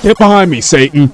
Get behind me, Satan!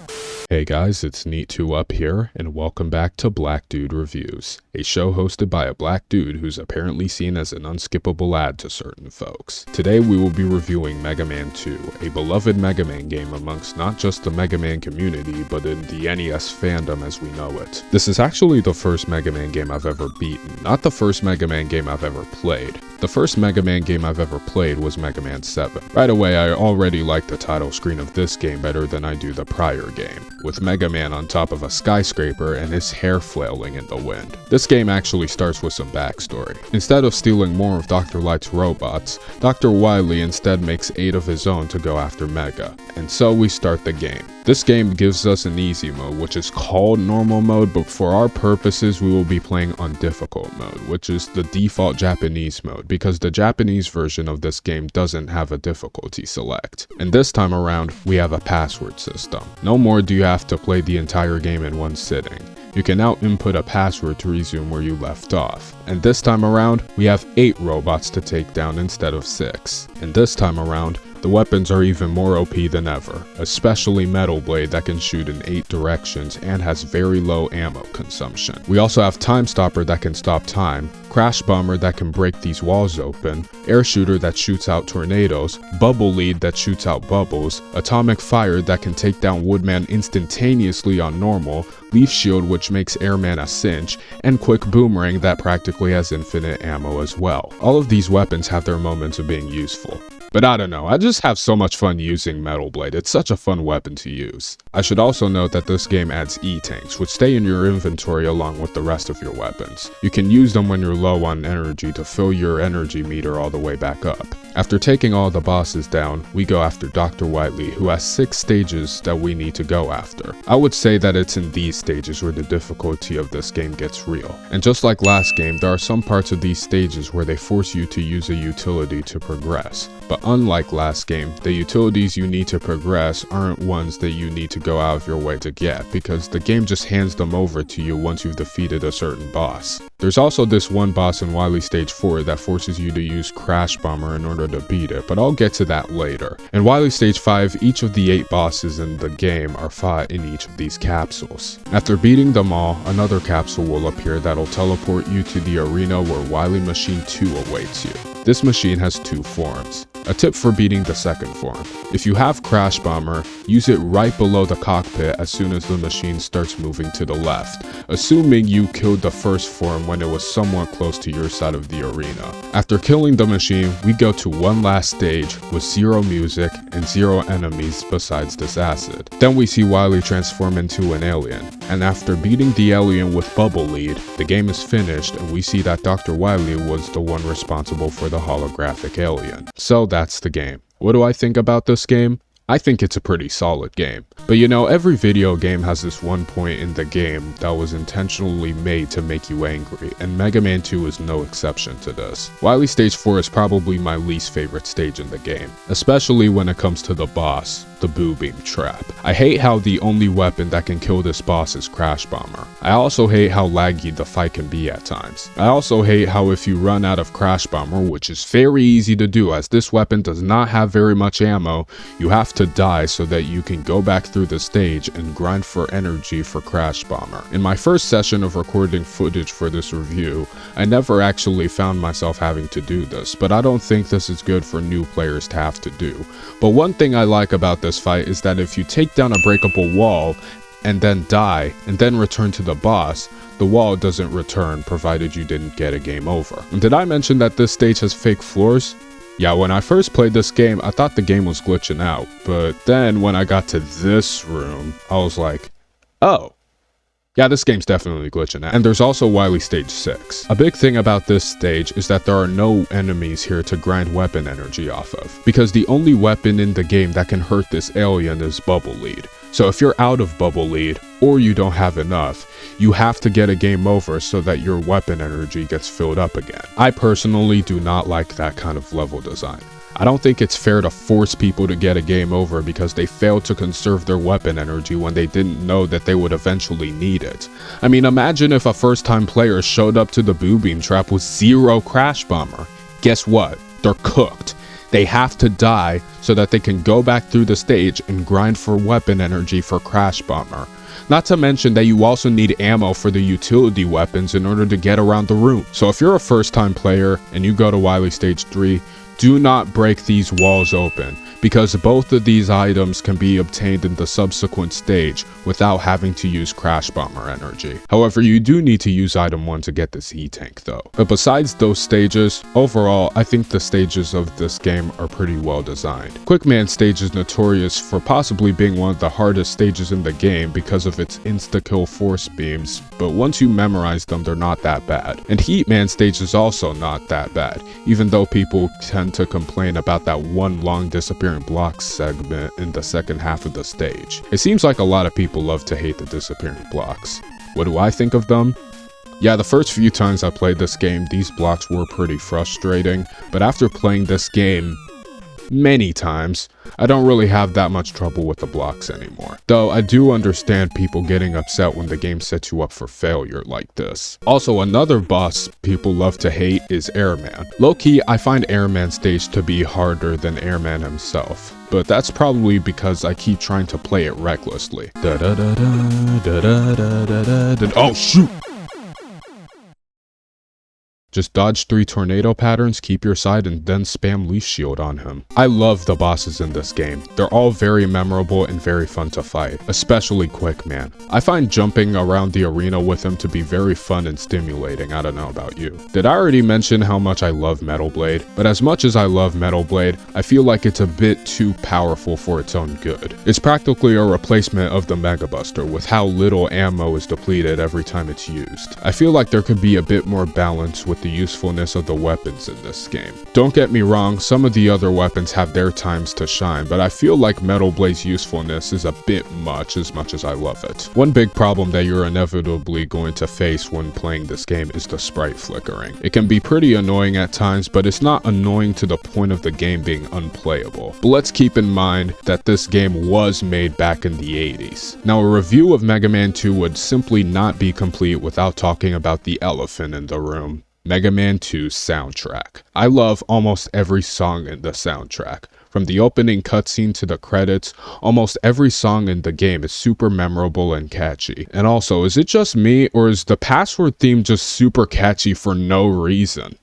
Hey guys, it's Neat2 up here, and welcome back to Black Dude Reviews, a show hosted by a black dude who's apparently seen as an unskippable ad to certain folks. Today we will be reviewing Mega Man 2, a beloved Mega Man game amongst not just the Mega Man community, but in the NES fandom as we know it. This is actually the first Mega Man game I've ever beaten, not the first Mega Man game I've ever played. The first Mega Man game I've ever played was Mega Man 7. Right away, I already like the title screen of this game better than I do the prior game, with Mega Man on top of a skyscraper and his hair flailing in the wind. This game actually starts with some backstory. Instead of stealing more of Dr. Light's robots, Dr. Wily instead makes 8 of his own to go after Mega, and so we start the game. This game gives us an easy mode, which is called normal mode, but for our purposes we will be playing on difficult mode, which is the default Japanese mode, because the Japanese version of this game doesn't have a difficulty select. And this time around, we have a password system. No more do you have to play the entire game in one sitting. You can now input a password to resume where you left off. And this time around, we have 8 robots to take down instead of 6. And this time around, the weapons are even more OP than ever, especially Metal Blade that can shoot in 8 directions and has very low ammo consumption. We also have Time Stopper that can stop time, Crash Bomber that can break these walls open, Air Shooter that shoots out tornadoes, Bubble Lead that shoots out bubbles, Atomic Fire that can take down Woodman instantaneously on normal, Leaf Shield which makes Airman a cinch, and Quick Boomerang that practically has infinite ammo as well. All of these weapons have their moments of being useful. But I don't know, I just have so much fun using Metal Blade. It's such a fun weapon to use. I should also note that this game adds E-Tanks, which stay in your inventory along with the rest of your weapons. You can use them when you're low on energy to fill your energy meter all the way back up. After taking all the bosses down, we go after Dr. Wily, who has 6 stages that we need to go after. I would say that it's in these stages where the difficulty of this game gets real. And just like last game, there are some parts of these stages where they force you to use a utility to progress. But unlike last game, the utilities you need to progress aren't ones that you need to go out of your way to get, because the game just hands them over to you once you've defeated a certain boss. There's also this one boss in Wily Stage 4 that forces you to use Crash Bomber in order to beat it, but I'll get to that later. In Wily Stage 5, each of the 8 bosses in the game are fought in each of these capsules. After beating them all, another capsule will appear that'll teleport you to the arena where Wily Machine 2 awaits you. This machine has 2 forms. A tip for beating the second form: if you have Crash Bomber, use it right below the cockpit as soon as the machine starts moving to the left, assuming you killed the first form when it was somewhat close to your side of the arena. After killing the machine, we go to one last stage with 0 music and 0 enemies besides this acid. Then we see Wily transform into an alien, and after beating the alien with Bubble Lead, the game is finished and we see that Dr. Wily was the one responsible for the holographic alien. So that's the game. What do I think about this game? I think it's a pretty solid game. But you know, every video game has this one point in the game that was intentionally made to make you angry, and Mega Man 2 is no exception to this. Wily Stage 4 is probably my least favorite stage in the game, especially when it comes to the boss, the Boo Beam Trap. I hate how the only weapon that can kill this boss is Crash Bomber. I also hate how laggy the fight can be at times. I also hate how if you run out of Crash Bomber, which is very easy to do as this weapon does not have very much ammo, you have to die so that you can go back through the stage and grind for energy for Crash Bomber. In my first session of recording footage for this review, I never actually found myself having to do this, but I don't think this is good for new players to have to do. But one thing I like about this fight is that if you take down a breakable wall and then die and then return to the boss, the wall doesn't return provided you didn't get a game over. And did I mention that this stage has fake floors? Yeah, when I first played this game, I thought the game was glitching out, but then when I got to this room, I was like, oh. Yeah, this game's definitely glitching out. And there's also Wily Stage 6. A big thing about this stage is that there are no enemies here to grind weapon energy off of, because the only weapon in the game that can hurt this alien is Bubble Lead. So if you're out of Bubble Lead, or you don't have enough, you have to get a game over so that your weapon energy gets filled up again. I personally do not like that kind of level design. I don't think it's fair to force people to get a game over because they failed to conserve their weapon energy when they didn't know that they would eventually need it. I mean, imagine if a first-time player showed up to the Boo Beam Trap with 0 Crash Bomber. Guess what? They're cooked. They have to die so that they can go back through the stage and grind for weapon energy for Crash Bomber. Not to mention that you also need ammo for the utility weapons in order to get around the room. So if you're a first time player and you go to Wily Stage 3, do not break these walls open, because both of these items can be obtained in the subsequent stage without having to use Crash Bomber energy. However, you do need to use item 1 to get this E-Tank though. But besides those stages, overall, I think the stages of this game are pretty well designed. Quickman stage is notorious for possibly being one of the hardest stages in the game because of its insta-kill force beams, but once you memorize them, they're not that bad. And Heatman stage is also not that bad, even though people tend to complain about that one long disappearing blocks segment in the second half of the stage. It seems like a lot of people love to hate the disappearing blocks. What do I think of them? Yeah, the first few times I played this game, these blocks were pretty frustrating, but after playing this game many times, I don't really have that much trouble with the blocks anymore. Though I do understand people getting upset when the game sets you up for failure like this. Also, another boss people love to hate is Airman. Low-key, I find Airman stage to be harder than Airman himself, but that's probably because I keep trying to play it recklessly. Oh shoot! Just dodge 3 tornado patterns, keep your side, and then spam leaf shield on him. I love the bosses in this game. They're all very memorable and very fun to fight, especially Quickman. I find jumping around the arena with him to be very fun and stimulating. I don't know about you. Did I already mention how much I love Metal Blade? But as much as I love Metal Blade, I feel like it's a bit too powerful for its own good. It's practically a replacement of the Mega Buster with how little ammo is depleted every time it's used. I feel like there could be a bit more balance with the usefulness of the weapons in this game. Don't get me wrong, some of the other weapons have their times to shine, but I feel like Metal Blade's usefulness is a bit much as I love it. One big problem that you're inevitably going to face when playing this game is the sprite flickering. It can be pretty annoying at times, but it's not annoying to the point of the game being unplayable. But let's keep in mind that this game was made back in the 80s. Now, a review of Mega Man 2 would simply not be complete without talking about the elephant in the room. Mega Man 2's soundtrack. I love almost every song in the soundtrack. From the opening cutscene to the credits, almost every song in the game is super memorable and catchy. And also, is it just me, or is the password theme just super catchy for no reason?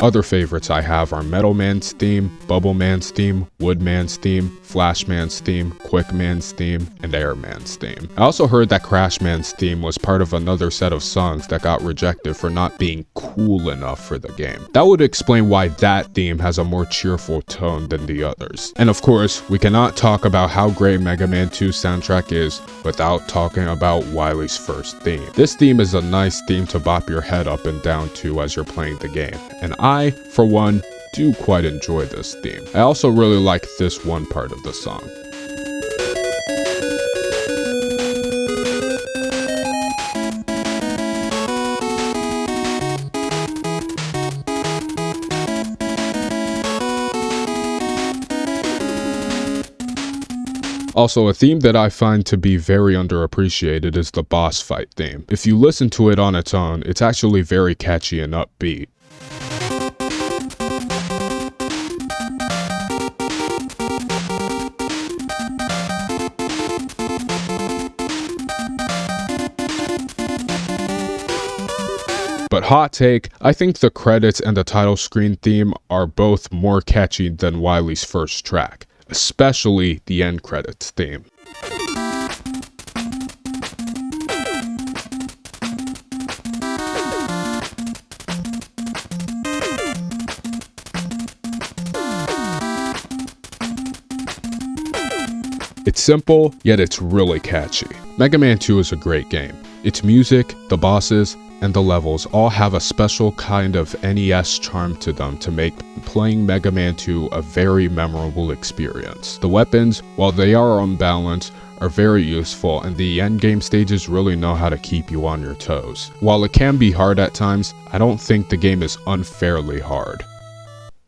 Other favorites I have are Metal Man's theme, Bubble Man's theme, Wood Man's theme, Flash Man's theme, Quick Man's theme, and Air Man's theme. I also heard that Crash Man's theme was part of another set of songs that got rejected for not being cool enough for the game. That would explain why that theme has a more cheerful tone than the others. And of course, we cannot talk about how great Mega Man 2's soundtrack is without talking about Wily's first theme. This theme is a nice theme to bop your head up and down to as you're playing the game, and I, for one, do quite enjoy this theme. I also really like this one part of the song. Also, a theme that I find to be very underappreciated is the boss fight theme. If you listen to it on its own, it's actually very catchy and upbeat. But hot take, I think the credits and the title screen theme are both more catchy than Wily's first track, especially the end credits theme. It's simple, yet it's really catchy. Mega Man 2 is a great game. Its music, the bosses, and the levels all have a special kind of NES charm to them to make playing Mega Man 2 a very memorable experience. The weapons, while they are unbalanced, are very useful, and the endgame stages really know how to keep you on your toes. While it can be hard at times, I don't think the game is unfairly hard.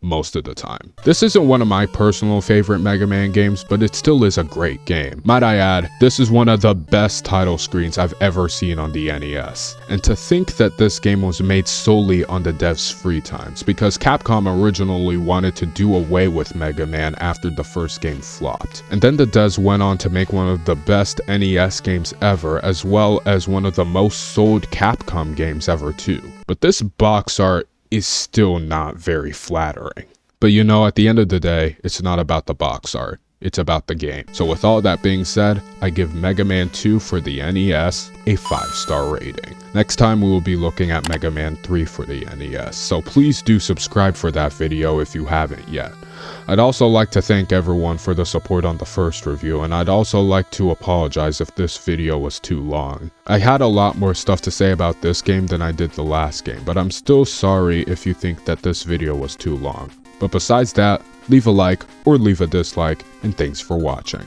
most of the time. This isn't one of my personal favorite Mega Man games, but it still is a great game. Might I add, this is one of the best title screens I've ever seen on the NES. And to think that this game was made solely on the devs' free times, because Capcom originally wanted to do away with Mega Man after the first game flopped. And then the devs went on to make one of the best NES games ever, as well as one of the most sold Capcom games ever too. But this box art is still not very flattering. But you know, at the end of the day, it's not about the box art. It's about the game. So with all that being said, I give Mega Man 2 for the NES a 5-star rating. Next time we will be looking at Mega Man 3 for the NES, so please do subscribe for that video if you haven't yet. I'd also like to thank everyone for the support on the first review, and I'd also like to apologize if this video was too long. I had a lot more stuff to say about this game than I did the last game, but I'm still sorry if you think that this video was too long. But besides that, leave a like or leave a dislike, and thanks for watching.